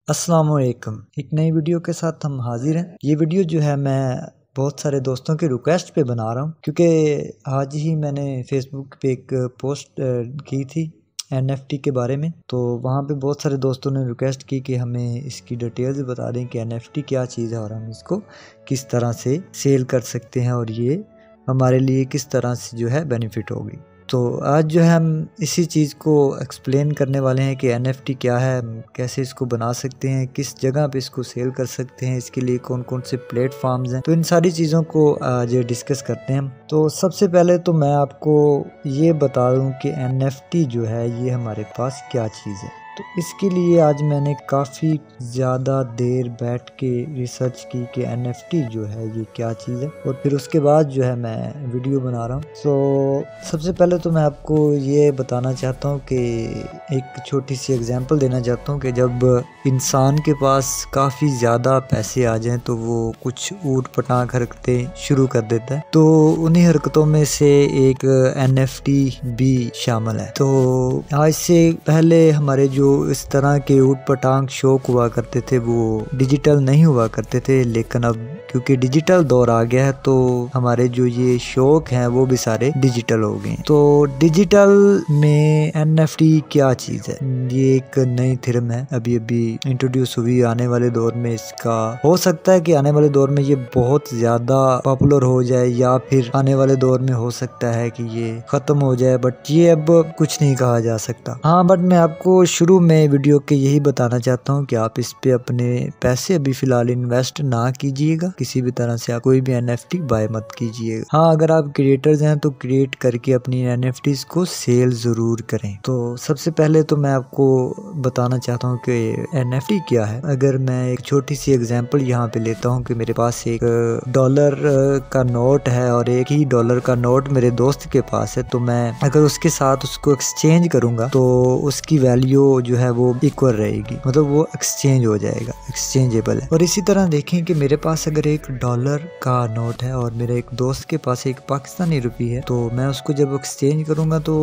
अस्सलामुअलैकुम। एक नई वीडियो के साथ हम हाजिर हैं। ये वीडियो जो है मैं बहुत सारे दोस्तों की रिक्वेस्ट पे बना रहा हूँ, क्योंकि आज ही मैंने फेसबुक पे एक पोस्ट की थी NFT के बारे में। तो वहाँ पे बहुत सारे दोस्तों ने रिक्वेस्ट की कि हमें इसकी डिटेल्स बता दें कि NFT क्या चीज़ है और हम इसको किस तरह से सेल कर सकते हैं और ये हमारे लिए किस तरह से जो है बेनिफिट होगी। तो आज जो है हम इसी चीज़ को एक्सप्लेन करने वाले हैं कि NFT क्या है, कैसे इसको बना सकते हैं, किस जगह पे इसको सेल कर सकते हैं, इसके लिए कौन कौन से प्लेटफॉर्म्स हैं। तो इन सारी चीज़ों को आज डिस्कस करते हैं हम। तो सबसे पहले तो मैं आपको ये बता दूं कि NFT जो है ये हमारे पास क्या चीज़ है। तो इसके लिए आज मैंने काफ़ी ज़्यादा देर बैठ के रिसर्च की कि NFT जो है ये क्या चीज़ है, और फिर उसके बाद जो है मैं वीडियो बना रहा हूँ। तो सबसे पहले तो मैं आपको ये बताना चाहता हूँ कि एक छोटी सी एग्जांपल देना चाहता हूँ कि जब इंसान के पास काफ़ी ज़्यादा पैसे आ जाएं तो वो कुछ ऊट पटांग हरकतें शुरू कर देता है। तो उन्हीं हरकतों में से एक NFT भी शामिल है। तो आज से पहले हमारे जो इस तरह के ऊट पटांग शौक हुआ करते थे वो डिजिटल नहीं हुआ करते थे, लेकिन अब क्योंकि डिजिटल दौर आ गया है तो हमारे जो ये शौक हैं वो भी सारे डिजिटल हो गए। तो डिजिटल में NFT क्या चीज़ है, ये एक नई थ्योरम है, अभी अभी इंट्रोड्यूस हुई। आने वाले दौर में इसका हो सकता है कि आने वाले दौर में ये बहुत ज्यादा पॉपुलर हो जाए, या फिर आने वाले दौर में हो सकता है कि ये खत्म हो जाए, बट ये अब कुछ नहीं कहा जा सकता। हाँ, बट मैं आपको शुरू में वीडियो के यही बताना चाहता हूँ कि आप इस पे अपने पैसे अभी फिलहाल इन्वेस्ट ना कीजिएगा। किसी भी तरह से आप कोई भी NFT बाय मत कीजिएगा। हाँ, अगर आप क्रिएटर्स हैं तो क्रिएट करके अपनी NFTs को सेल जरूर करें। तो सबसे पहले तो मैं आपको बताना चाहता हूँ कि NFT क्या है। अगर मैं एक छोटी सी एग्जांपल यहाँ पे लेता हूँ कि मेरे पास एक डॉलर का नोट है और एक ही डॉलर का नोट मेरे दोस्त के पास है, तो मैं अगर उसके साथ उसको एक्सचेंज करूंगा तो उसकी वैल्यू जो है वो इक्वल रहेगी, मतलब वो एक्सचेंज हो जाएगा, एक्सचेंजेबल है। और इसी तरह देखें कि मेरे पास अगर एक डॉलर का नोट है और मेरे एक दोस्त के पास एक पाकिस्तानी रुपी है, तो मैं उसको जब एक्सचेंज करूंगा तो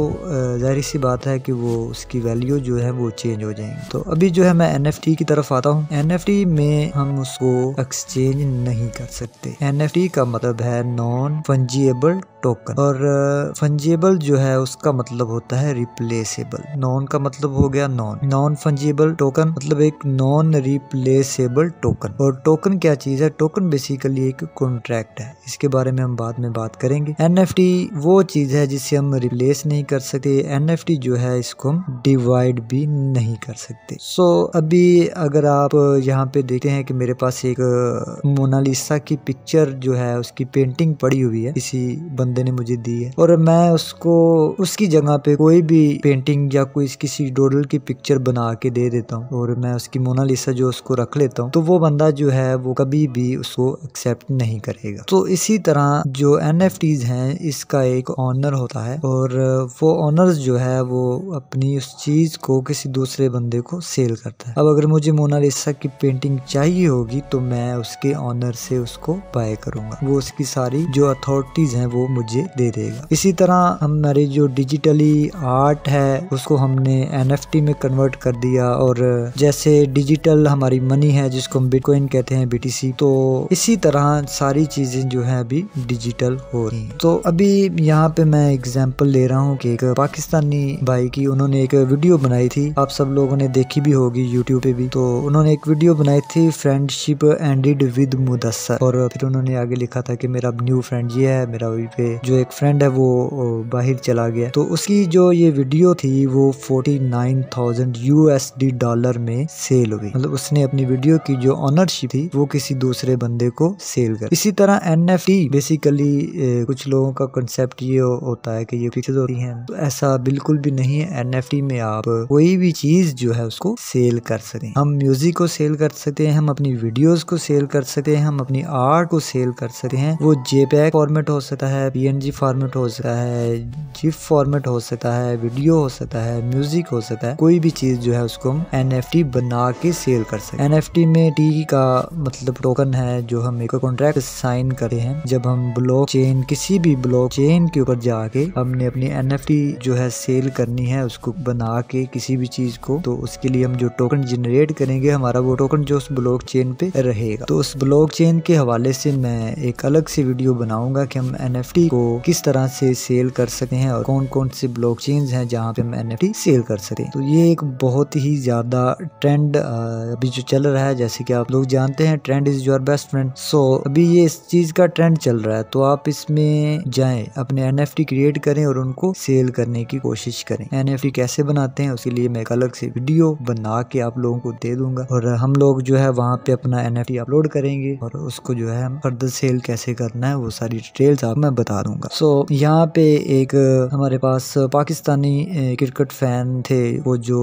जाहिर सी बात है कि वो उसकी वैल्यू जो है वो चेंज हो जाएंगी। तो अभी जो है मैं NFT की तरफ आता हूँ। NFT में हम उसको एक्सचेंज नहीं कर सकते। NFT का मतलब है नॉन फंजिएबल टोकन, और फंजिएबल जो है उसका मतलब होता है रिप्लेसेबल। नॉन का मतलब हो गया नॉन फंजिएबल टोकन मतलब एक नॉन रिप्लेसेबल टोकन। और टोकन क्या चीज है? टोकन बेसिकली एक कॉन्ट्रैक्ट है, इसके बारे में हम बाद में बात करेंगे। NFT वो चीज है जिसे हम रिप्लेस नहीं कर सकते। NFT जो है इसको हम डिवाइड भी नहीं कर सकते। सो अभी अगर आप यहाँ पे देखते हैं कि मेरे पास एक मोनालिसा की पिक्चर जो है उसकी पेंटिंग पड़ी हुई है, किसी बंदे ने मुझे दी है, और मैं उसको उसकी जगह पे कोई भी पेंटिंग या कोई किसी डोडल की पिक्चर बना के दे देता हूँ और मैं उसकी मोनालिसा जो उसको रख लेता हूँ, तो वो बंदा जो है वो कभी भी उसको एक्सेप्ट नहीं करेगा। तो इसी तरह जो NFTs हैं इसका एक ऑनर होता है, और वो ऑनर्स जो है वो अपनी उस चीज को किसी दूसरे बंदे को सेल करता है। अब अगर मुझे मोनालिसा की पेंटिंग चाहिए होगी तो मैं उसके ऑनर से उसको बाय करूंगा, वो उसकी सारी जो अथॉरिटीज हैं वो मुझे दे देगा। इसी तरह हमारी जो डिजिटली आर्ट है उसको हमने NFT में कन्वर्ट कर दिया, और जैसे डिजिटल हमारी मनी है जिसको हम बिटकॉइन कहते हैं, BTC, तो इसी तरह सारी चीजें जो है अभी डिजिटल हो रही हैं। तो अभी यहाँ पे मैं एग्जांपल ले रहा हूँ कि एक पाकिस्तानी भाई की उन्होंने एक वीडियो बनाई थी, आप सब लोगों ने देखी भी होगी यूट्यूब पे भी। तो उन्होंने एक वीडियो बनाई थी फ्रेंडशिप एंडेड विद मुदस्सर, और फिर उन्होंने आगे लिखा था कि मेरा न्यू फ्रेंड ये है, मेरा वही पे जो एक फ्रेंड है वो बाहर चला गया। तो उसकी जो ये वीडियो थी वो 49,000 USD डॉलर में सेल हुई, मतलब उसने अपनी वीडियो की जो ऑनरशिप थी वो किसी दूसरे बंदे को सेल कर। इसी तरह NFT बेसिकली कुछ लोगों का कंसेप्ट ये होता है कि ये फिक्स होती हैं, तो ऐसा बिल्कुल भी नहीं है। NFT में आप कोई भी चीज जो है उसको सेल कर सकते हैं। हम म्यूजिक को सेल कर सकते हैं, हम अपनी वीडियोस को सेल कर सकते हैं, हम अपनी आर्ट को सेल कर सकते हैं। वो JPEG फॉर्मेट हो सकता है, PNG फॉर्मेट हो सकता है, GIF फॉर्मेट हो सकता है, वीडियो हो सकता है, म्यूजिक हो सकता है, कोई भी चीज जो है उसको हम NFT बना के सेल कर सकते हैं। NFT में T का मतलब टोकन है जो हम एक कॉन्ट्रैक्ट साइन करे हैं। जब हम ब्लॉकचेन किसी भी ब्लॉकचेन के ऊपर जाके हमने अपनी NFT जो है सेल करनी है उसको बना के किसी भी चीज को, तो उसके लिए हम जो टोकन जनरेट करेंगे हमारा वो टोकन जो उस ब्लॉकचेन पे रहेगा। तो उस ब्लॉकचेन के हवाले से मैं एक अलग से वीडियो बनाऊंगा कि हम NFT को किस तरह से सेल कर सकते हैं और कौन कौन से ब्लॉकचेन्स हैं जहाँ पे हम NFT सेल कर सकते हैं। तो ये एक बहुत ही ज्यादा ट्रेंड अभी जो चल रहा है, जैसे कि आप लोग जानते हैं trend is your best friend. So अभी ये इस चीज का ट्रेंड चल रहा है, तो आप इसमें जाएं, अपने NFT क्रिएट करें और उनको सेल करने की कोशिश करें। NFT कैसे बनाते हैं उसके लिए मैं एक अलग से वीडियो बना के आप लोगों को दे दूंगा और हम लोग जो है वहाँ पे अपना NFT अपलोड करेंगे और उसको जो है हम फर्दर सेल कैसे करना है वो सारी डिटेल्स आप मैं बता दूंगा। सो यहाँ पे एक हमारे पास पाकिस्तानी क्रिकेट फैन थे, वो जो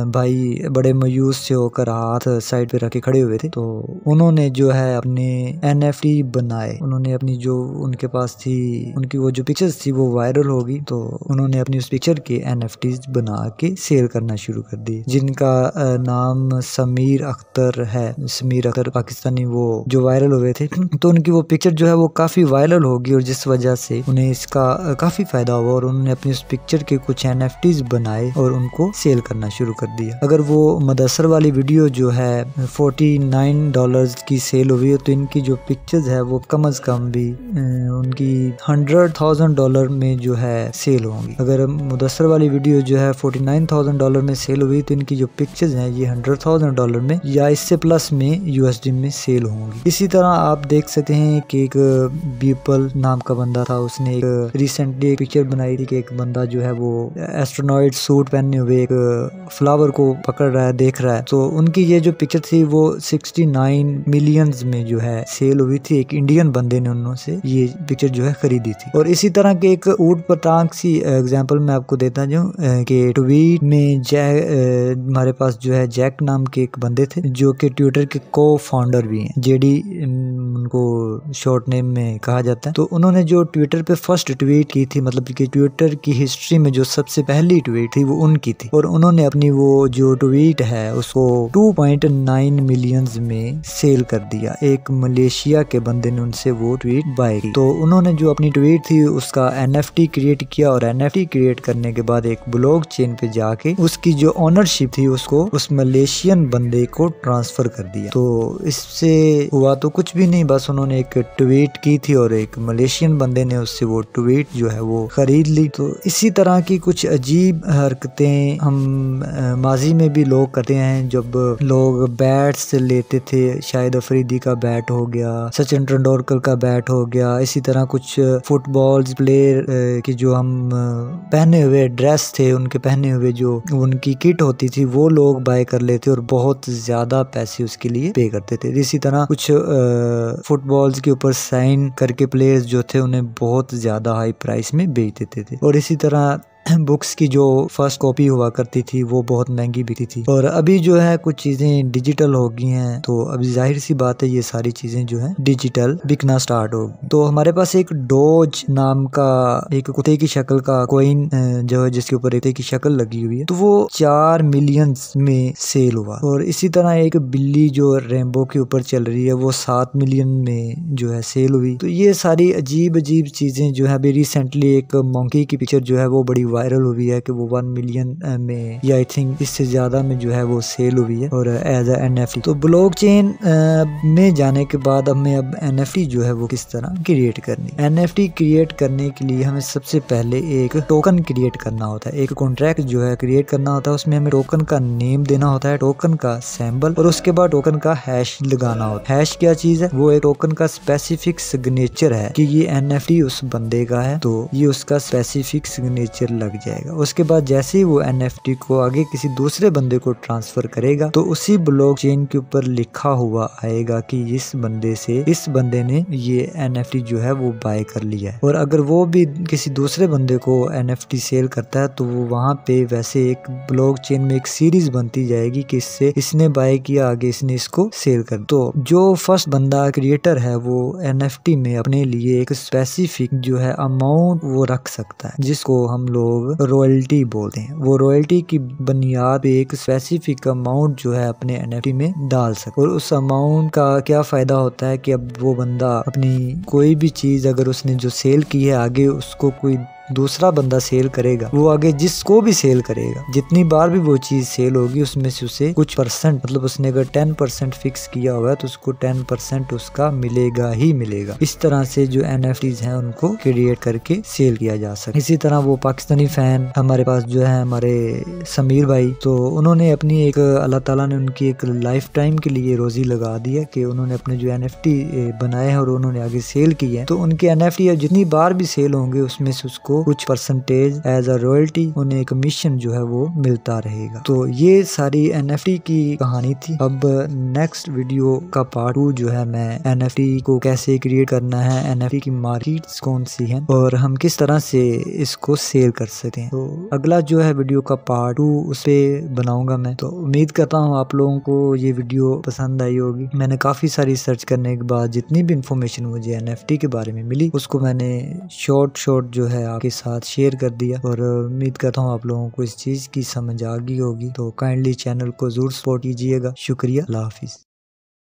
भाई बड़े मायूस से होकर हाथ साइड पे रख के खड़े हुए थे। तो उन्होंने जो है अपने NFT बनाए, उन्होंने अपनी जो उनके पास थी उनकी वो जो पिक्चर्स थी वो वायरल होगी, तो उन्होंने अपनी उस पिक्चर के NFTs बना के सेल करना शुरू कर दिए, जिनका नाम समीर अख्तर है। समीर अख्तर पाकिस्तानी वो जो वायरल हुए थे, तो उनकी वो पिक्चर जो है वो काफी वायरल होगी और जिस वजह से उन्हें इसका काफी फायदा हुआ और उन्होंने अपनी उस पिक्चर के कुछ NFTs बनाए और उनको सेल करना शुरू कर दिया। अगर वो मदसर वाली वीडियो जो है $49 की सेल हुई है, तो इनकी जो पिक्चर्स है वो कम अज कम भी उनकी $100,000 में जो है सेल होंगी। अगर मुदस्सर वाली वीडियो जो है $49,000 में सेल हुई, तो इनकी जो पिक्चर्स हैं ये $100,000 में या इससे प्लस में USD में सेल होंगी। इसी तरह आप देख सकते हैं कि एक बीपल नाम का बंदा था, उसने एक रिसेंटली एक पिक्चर बनाई थी कि एक बंदा जो है वो एस्ट्रोनॉइट सूट पहने हुए एक फ्लावर को पकड़ रहा है, देख रहा है। तो उनकी ये जो पिक्चर थी वो 69 मिलियंस में जो है सेल हुई थी। एक इंडियन बंदे ने उनसे ये पिक्चर जो है खरीदी थी। और इसी तरह के एक ऊट पटांग सी एग्जांपल मैं आपको देता हूँ कि ट्वीट में हमारे पास जो है जैक नाम के एक बंदे थे जो कि ट्विटर के को फाउंडर भी हैं, JD उनको शॉर्ट नेम में कहा जाता है। तो उन्होंने जो ट्विटर पे फर्स्ट ट्वीट की थी, मतलब कि ट्विटर की हिस्ट्री में जो सबसे पहली ट्वीट थी वो उनकी थी, और उन्होंने अपनी वो जो ट्वीट है उसको 2.9 मिलियंस में सेल कर दिया। एक मलेशिया के बंदे ने उनसे वो ट्वीट बाय की। तो उन्होंने जो अपनी ट्वीट थी उसका NFT क्रिएट किया और NFT क्रिएट करने के बाद एक ब्लॉकचेन पे जाके उसकी जो ओनरशिप थी उसको उस मलेशियन बंदे को ट्रांसफर कर दिया। तो इससे हुआ तो कुछ भी नहीं, बस उन्होंने एक ट्वीट की थी और एक मलेशियन बंदे ने उससे वो ट्वीट जो है वो खरीद ली। तो इसी तरह की कुछ अजीब हरकतें हम माजी में भी लोग करते हैं। जब लोग बैट्स लेते थे, शाहिद अफरीदी का बैट हो गया, सचिन तेंदुलकर का बैट हो गया, इसी तरह कुछ फुटबॉल प्लेयर की जो हम पहने हुए ड्रेस थे, उनके पहने हुए जो उनकी किट होती थी वो लोग बाय कर लेते और बहुत ज्यादा पैसे उसके लिए पे करते थे। इसी तरह कुछ फुटबॉल्स के ऊपर साइन करके प्लेयर्स जो थे उन्हें बहुत ज्यादा हाई प्राइस में बेच देते थे। और इसी तरह बुक्स की जो फर्स्ट कॉपी हुआ करती थी वो बहुत महंगी बिकती थी। और अभी जो है कुछ चीजें डिजिटल हो गई हैं, तो अभी जाहिर सी बात है ये सारी चीजें जो है डिजिटल बिकना स्टार्ट हो गई। तो हमारे पास एक डोज नाम का एक कुत्ते की शक्ल का कॉइन जो है जिसके ऊपर कुत्ते की शक्ल लगी हुई है, तो वो 4 मिलियंस में सेल हुआ। और इसी तरह एक बिल्ली जो रेनबो के ऊपर चल रही है वो 7 मिलियन में जो है सेल हुई। तो ये सारी अजीब अजीब चीजें जो है, अभी रिसेंटली एक मंकी की पिक्चर जो है वो बड़ी वायरल हुई है कि वो 1 मिलियन में या आई थिंक इससे ज्यादा में जो है वो सेल हुई है और एज NFT। तो ब्लॉकचेन में जाने के बाद हमें अब NFT जो है वो किस तरह क्रिएट करनी। NFT क्रिएट करने के लिए हमें सबसे पहले एक टोकन क्रिएट करना होता है, एक कॉन्ट्रैक्ट जो है क्रिएट करना होता है। उसमें हमें टोकन का नेम देना होता है, टोकन का सिंबल, और उसके बाद टोकन का हैश लगाना होता है। हैश क्या चीज है? वो एक टोकन का स्पेसिफिक सिग्नेचर है कि ये NFT उस बंदे का है, तो ये उसका स्पेसिफिक सिग्नेचर लग जाएगा। उसके बाद जैसे ही वो NFT को आगे किसी दूसरे बंदे को ट्रांसफर करेगा तो उसी ब्लॉकचेन के ऊपर लिखा हुआ आएगा कि इस बंदे से इस बंदे ने ये NFT जो है वो बाय कर लिया है। और अगर वो भी किसी दूसरे बंदे को NFT सेल करता है तो वो वहाँ पे वैसे एक ब्लॉकचेन में एक सीरीज बनती जाएगी कि इससे इसने बाय किया, आगे इसने इसको सेल कर। तो जो फर्स्ट बंदा क्रिएटर है वो NFT में अपने लिए एक स्पेसिफिक जो है अमाउंट वो रख सकता है, जिसको हम लोग लोग रॉयल्टी बोलते हैं। वो रॉयल्टी की बुनियाद पे एक स्पेसिफिक अमाउंट जो है अपने एनएफटी में डाल सकते, और उस अमाउंट का क्या फायदा होता है कि अब वो बंदा अपनी कोई भी चीज अगर उसने जो सेल की है आगे उसको कोई दूसरा बंदा सेल करेगा, वो आगे जिसको भी सेल करेगा, जितनी बार भी वो चीज सेल होगी उसमें से उसे कुछ परसेंट, मतलब उसने अगर 10% फिक्स किया हुआ है तो उसको 10% उसका मिलेगा ही मिलेगा। इस तरह से जो एनएफटीज हैं उनको क्रिएट करके सेल किया जा सकता है। इसी तरह वो पाकिस्तानी फैन हमारे पास जो है हमारे समीर भाई, तो उन्होंने अपनी एक अल्लाह ताला ने उनकी एक लाइफ टाइम के लिए रोजी लगा दी है कि उन्होंने अपने जो एनएफटी बनाए हैं और उन्होंने आगे सेल किए हैं, तो उनके एनएफटी जितनी बार भी सेल होंगे उसमें से उसको कुछ परसेंटेज एज अ रॉयल्टी उन्हें कमीशन जो है वो मिलता रहेगा। तो ये सारी एनएफटी की कहानी थी। अब नेक्स्ट वीडियो का पार्ट 2 जो है मैं एनएफटी को कैसे क्रिएट करना है, एनएफटी की मार्केट्स कौन सी हैं और हम किस तरह से इसको सेल कर सकते हैं, तो अगला जो है वीडियो का पार्ट 2 उस पे बनाऊंगा मैं। तो उम्मीद करता हूँ आप लोगों को ये वीडियो पसंद आई होगी। मैंने काफी सारी सर्च करने के बाद जितनी भी इंफॉर्मेशन मुझे एनएफटी के बारे में मिली उसको मैंने शॉर्ट जो है आपके साथ शेयर कर दिया, और उम्मीद करता हूँ आप लोगों को इस चीज की समझ आ गई होगी। तो काइंडली चैनल को जरूर सपोर्ट कीजिएगा। शुक्रिया, अल्लाह हाफिज।